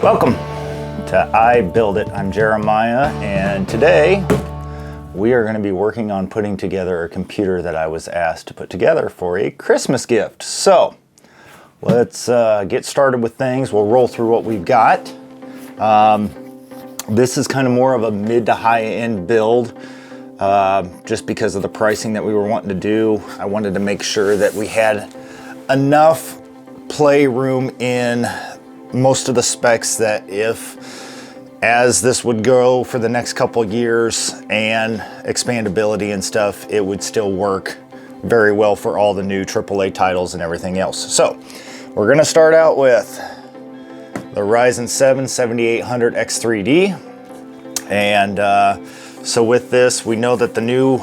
Welcome to I Build It. I'm Jeremiah, and today we are going to be working on putting together a computer that I was asked to put together for a Christmas gift. So let's get started with things. We'll roll through what we've got. This is kind of more of a mid to high end build, just because of the pricing that we were wanting to do. I wanted to make sure that we had enough playroom in most of the specs that as this would go for the next couple years and expandability and stuff, it would still work very well for all the new AAA titles and everything else. So we're going to start out with the Ryzen 7 7800 X3D. And so with this, we know that the new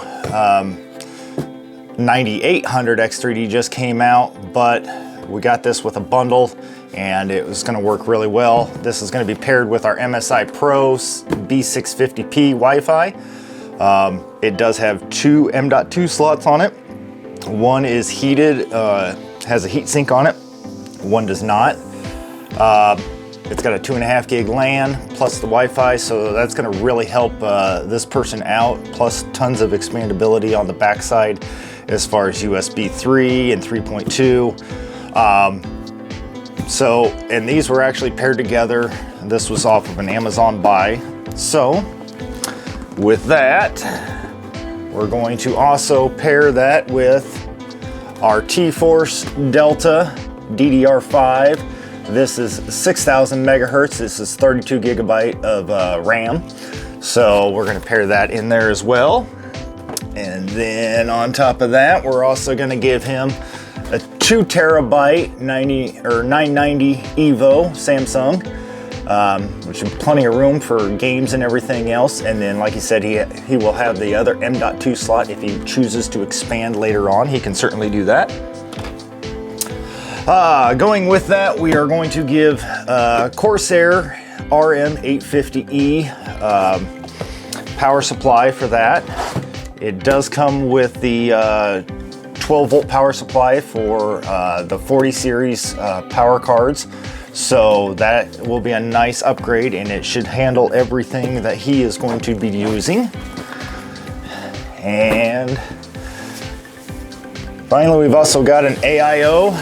9800 X3D just came out, but we got this with a bundle and it was going to work really well. This is going to be paired with our MSI Pro B650P Wi-Fi. It does have two M.2 slots on it. One is heated, has a heat sink on it. One does not. It's got a 2.5 gig LAN plus the Wi-Fi, so that's going to really help this person out, plus tons of expandability on the backside as far as USB 3 and 3.2. And these were actually paired together. This was off of an Amazon buy. So with that, we're going to also pair that with our TForce Delta DDR5. This is 6,000 megahertz. This is 32 gigabyte of RAM. So we're going to pair that in there as well. And then on top of that, we're also going to give him a 2 terabyte 990 EVO Samsung, which is plenty of room for games and everything else. And then, like he said, he will have the other M.2 slot if he chooses to expand later on. He can certainly do that. Going with that, we are going to give Corsair RM850E power supply for that. It does come with the 12 volt power supply for the 40 series power cards. So that will be a nice upgrade, and it should handle everything that he is going to be using. And finally, we've also got an AIO.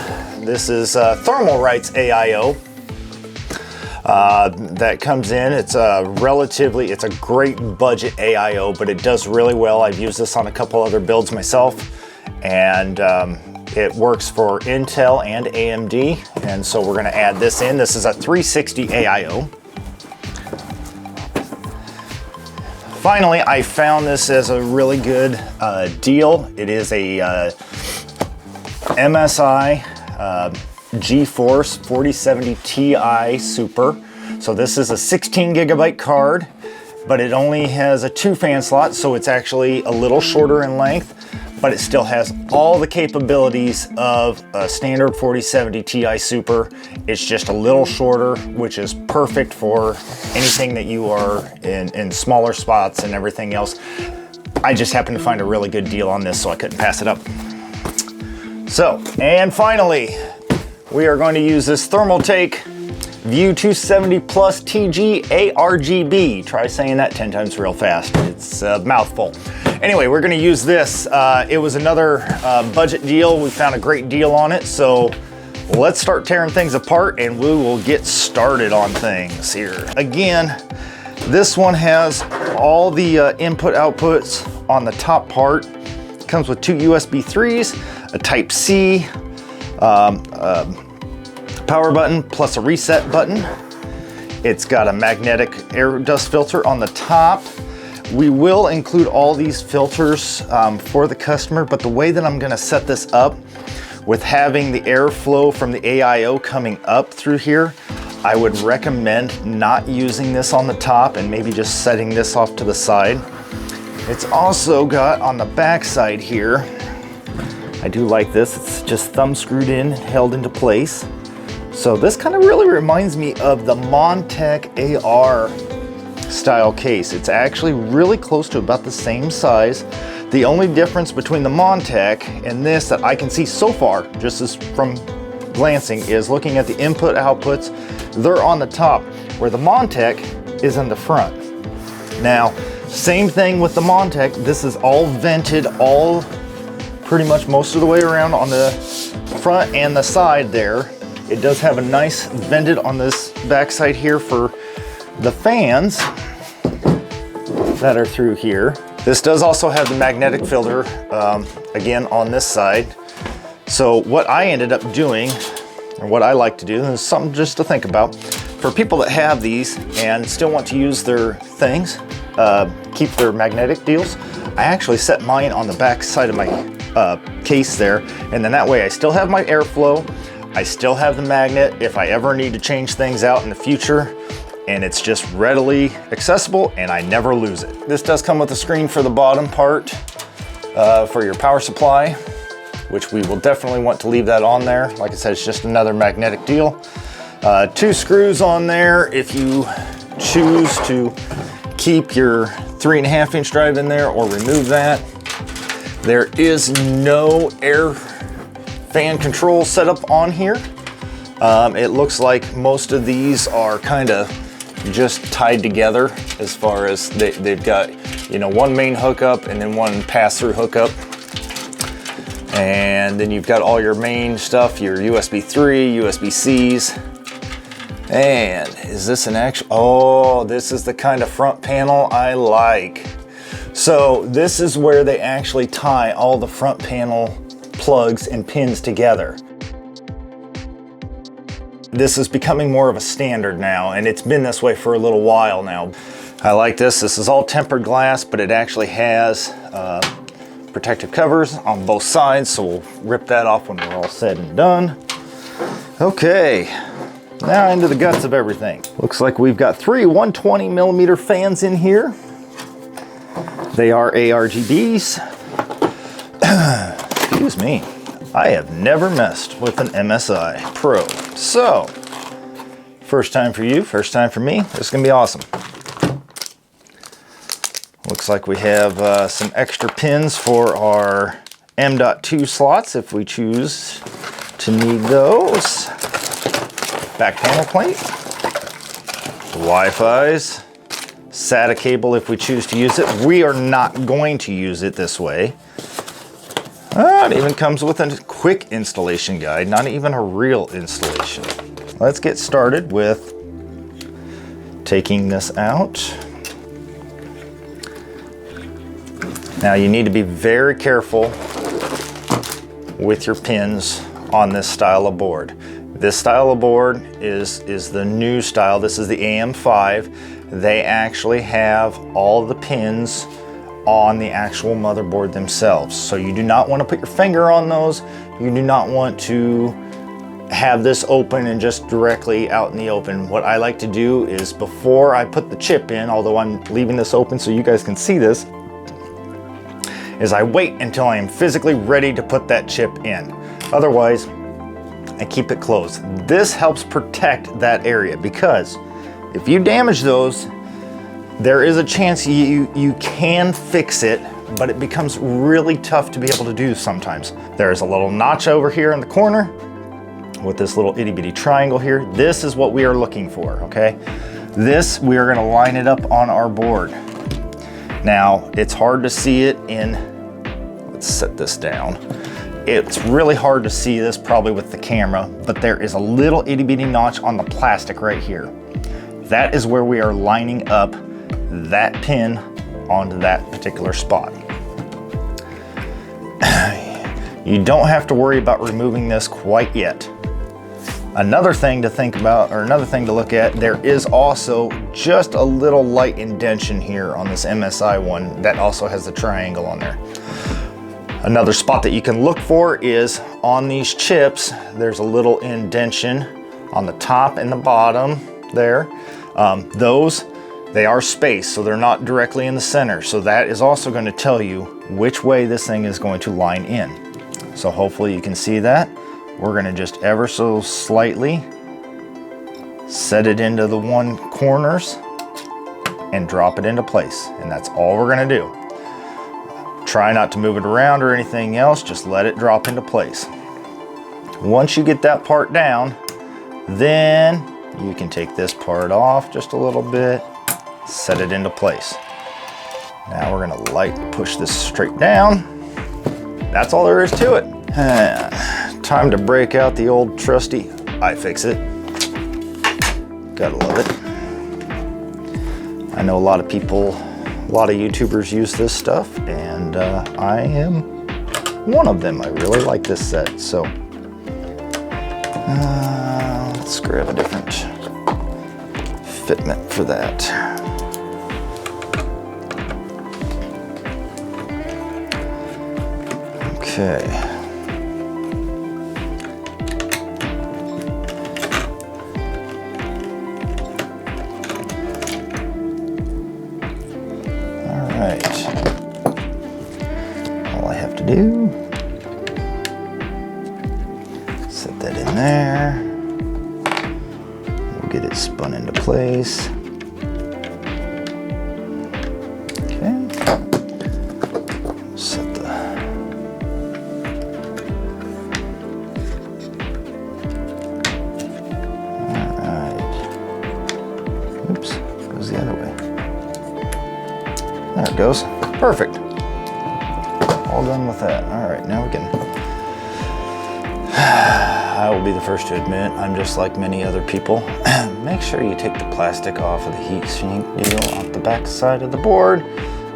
This is Thermalright's AIO that comes in. It's a great budget AIO, but it does really well. I've used this on a couple other builds myself, and it works for Intel and AMD. And so we're going to add this in. This is a 360 AIO. Finally, I found this as a really good deal. It is a MSI GeForce 4070 Ti Super. So this is a 16 gigabyte card, but it only has a 2 fan slot, so it's actually a little shorter in length, but it still has all the capabilities of a standard 4070 Ti Super. It's just a little shorter, which is perfect for anything that you are in smaller spots and everything else. I just happened to find a really good deal on this, so I couldn't pass it up. So, and finally, we are going to use this Thermaltake View 270 Plus TG ARGB. Try saying that 10 times real fast. It's a mouthful. Anyway, we're going to use this. It was another budget deal. We found a great deal on it. So let's start tearing things apart and we will get started on things here. Again, this one has all the input outputs on the top part. It comes with 2 USB 3s, a Type C, power button plus a reset button. It's got a magnetic air dust filter on the top. We will include all these filters for the customer, but the way that I'm going to set this up with having the airflow from the AIO coming up through here, I would recommend not using this on the top and maybe just setting this off to the side. It's also got on the back side here, I do like this, it's just thumb screwed in, held into place. So this kind of really reminds me of the Montech AR style case. It's actually really close to about the same size. The only difference between the Montech and this that I can see so far, just as from glancing, is looking at the input outputs. they're on the top, where the Montech is in the front. Now, same thing with the Montech. This is all vented, all pretty much most of the way around on the front and the side there. It does have a nice vented on this backside here for the fans that are through here. This does also have the magnetic filter, again, on this side. So what I ended up doing, or what I like to do, is something just to think about. For people that have these and still want to use their things, keep their magnetic deals, I actually set mine on the back side of my case there, and then that way I still have my airflow, I still have the magnet if I ever need to change things out in the future, and it's just readily accessible and I never lose it. This does come with a screen for the bottom part for your power supply, which we will definitely want to leave that on there. Like I said, it's just another magnetic deal. 2 screws on there if you choose to keep your 3.5 inch drive in there or remove that. There is no air fan control setup on here. It looks like most of these are kind of just tied together as far as they've got, you know, one main hookup and then one pass-through hookup. And then you've got all your main stuff, your USB 3, USB-Cs. And is this an actual, oh, this is the kind of front panel I like. So this is where they actually tie all the front panel plugs and pins together. This is becoming more of a standard now, and it's been this way for a little while now. I like this. This is all tempered glass, but it actually has protective covers on both sides, so we'll rip that off when we're all said and done. Okay, now into the guts of everything. Looks like we've got 3 120mm fans in here. They are ARGBs. Excuse me. I have never messed with an MSI Pro. So, first time for you, first time for me. This is gonna be awesome. Looks like we have some extra pins for our M.2 slots if we choose to need those. Back panel plate. Wi-Fi's. SATA cable if we choose to use it. We are not going to use it this way. It even comes with a quick installation guide, not even a real installation. Let's get started with taking this out. Now you need to be very careful with your pins on this style of board. This style of board is the new style. This is the AM5. They actually have all the pins on the actual motherboard themselves. So you do not want to put your finger on those. You do not want to have this open and just directly out in the open. What I like to do is before I put the chip in, although I'm leaving this open so you guys can see this, is I wait until I am physically ready to put that chip in. Otherwise, I keep it closed. This helps protect that area because if you damage those, there is a chance you can fix it, but it becomes really tough to be able to do sometimes. There's a little notch over here in the corner with this little itty bitty triangle here. This is what we are looking for, okay? This, we are gonna line it up on our board. Now, it's hard to see it in, let's set this down. It's really hard to see this probably with the camera, but there is a little itty bitty notch on the plastic right here. That is where we are lining up that pin onto that particular spot. You don't have to worry about removing this quite yet. Another thing to think about, or another thing to look at, there is also just a little light indentation here on this MSI one that also has the triangle on there. Another spot that you can look for is on these chips, there's a little indentation on the top and the bottom there. Those, they are spaced, so they're not directly in the center. So that is also going to tell you which way this thing is going to line in. So hopefully you can see that. We're going to just ever so slightly set it into the one corners and drop it into place. And that's all we're going to do. Try not to move it around or anything else, just let it drop into place. Once you get that part down, then you can take this part off just a little bit, set it into place. Now we're gonna push this straight down. That's all there is to it. Time to break out the old trusty iFixit. Gotta love it. I know a lot of people, a lot of YouTubers use this stuff, and I am one of them. I really like this set, so let's grab a different fitment for that. Okay. All right. All I have to do, set that in there. We'll get it spun into place. Okay. Set the goes the other way. There it goes. Perfect. All done with that. All right, now we can. I will be the first to admit, I'm just like many other people. Make sure you take the plastic off of the heat sink deal off the back side of the board,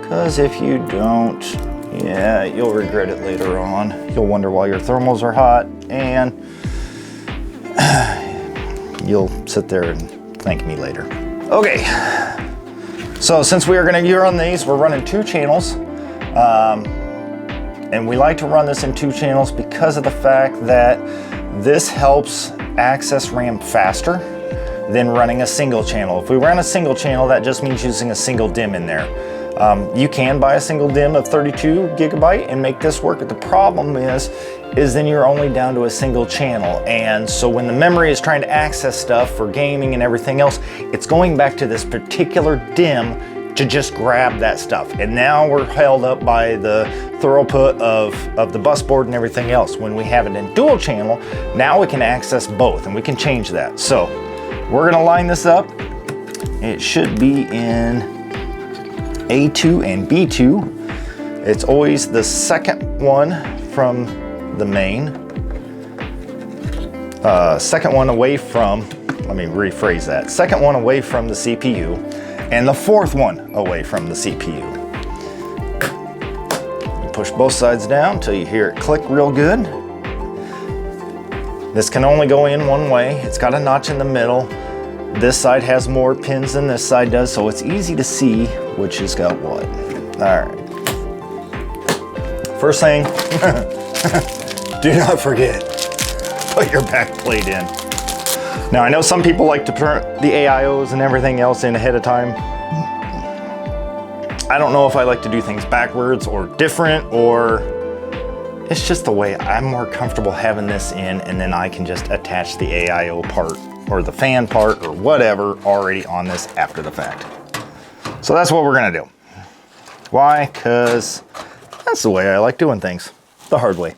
because if you don't, yeah, you'll regret it later on. You'll wonder why your thermals are hot, and you'll sit there and thank me later. Okay, so since we are going to run these, we're running 2 channels, and we like to run this in 2 channels because of the fact that this helps access RAM faster than running a single channel. If we run a single channel, that just means using a single DIMM in there. You can buy a single DIMM of 32 gigabyte and make this work, but the problem is then you're only down to a single channel. And so when the memory is trying to access stuff for gaming and everything else, it's going back to this particular DIMM to just grab that stuff. And now we're held up by the throughput of the bus board and everything else. When we have it in dual channel, now we can access both, and we can change that. So we're gonna line this up. It should be in A2 and B2. It's always the second one from the main. Second one away from, let me rephrase that. Second one away from the CPU, and the fourth one away from the CPU. You push both sides down until you hear it click real good. This can only go in one way. It's got a notch in the middle. This side has more pins than this side does, so it's easy to see which has got what. All right. First thing, do not forget, put your back plate in. Now, I know some people like to put the AIOs and everything else in ahead of time. I don't know if I like to do things backwards or different, or it's just the way I'm more comfortable having this in, and then I can just attach the AIO part or the fan part or whatever already on this after the fact. So that's what we're gonna do. Why? Because that's the way I like doing things, the hard way.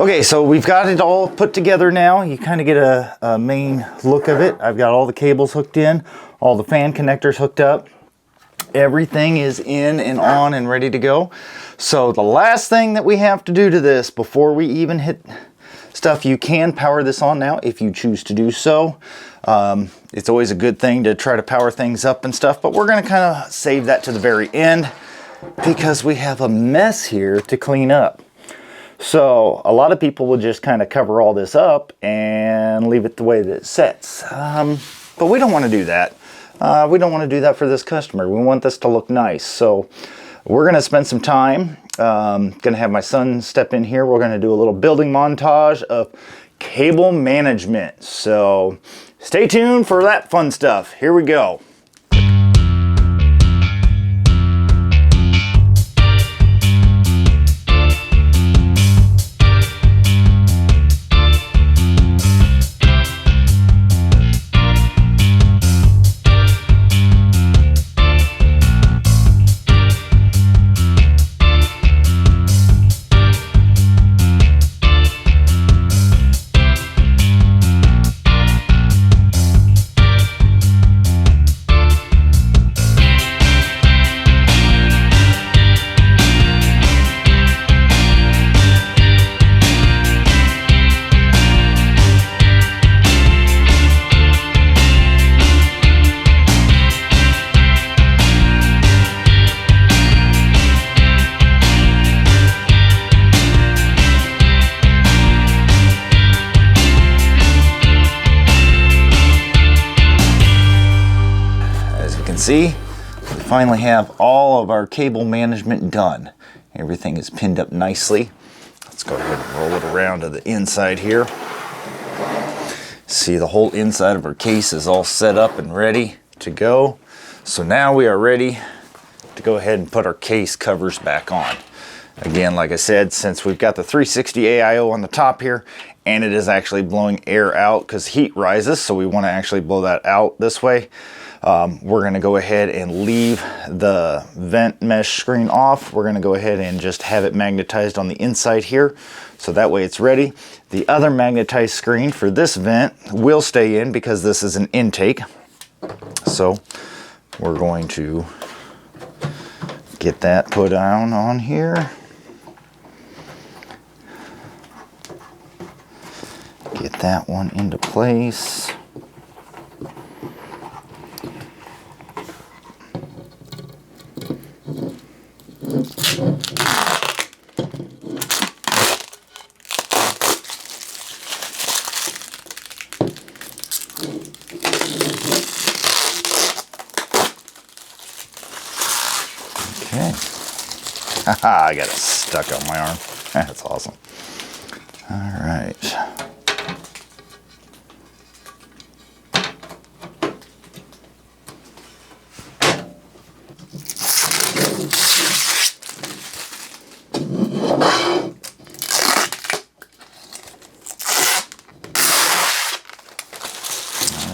Okay, so we've got it all put together now. You kind of get a main look of it. I've got all the cables hooked in, all the fan connectors hooked up. Everything is in and on and ready to go. So the last thing that we have to do to this before we even hit stuff, you can power this on now if you choose to do so. It's always a good thing to try to power things up and stuff, but we're gonna kind of save that to the very end because we have a mess here to clean up. So a lot of people will just kind of cover all this up and leave it the way that it sits. But we don't want to do that. We don't want to do that for this customer. We want this to look nice. So we're going to spend some time. Going to have my son step in here. We're going to do a little building montage of cable management. So stay tuned for that fun stuff. Here we go. See, we finally have all of our cable management done. Everything is pinned up nicely. Let's go ahead and roll it around to the inside here. See, the whole inside of our case is all set up and ready to go. So now we are ready to go ahead and put our case covers back on. Again, like I said, since we've got the 360 AIO on the top here, and it is actually blowing air out because heat rises, so we want to actually blow that out this way. We're going to go ahead and leave the vent mesh screen off. We're going to go ahead and just have it magnetized on the inside here, so that way it's ready. The other magnetized screen for this vent will stay in because this is an intake. So we're going to get that put down on here. Get that one into place. Okay. Haha, I got it stuck on my arm. That's awesome. All right.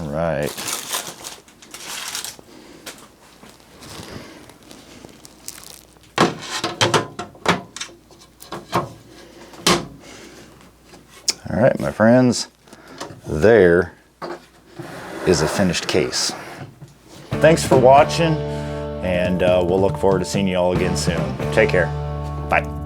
Right. All right, my friends, there is a finished case. Thanks for watching, and we'll look forward to seeing you all again soon. Take care. Bye.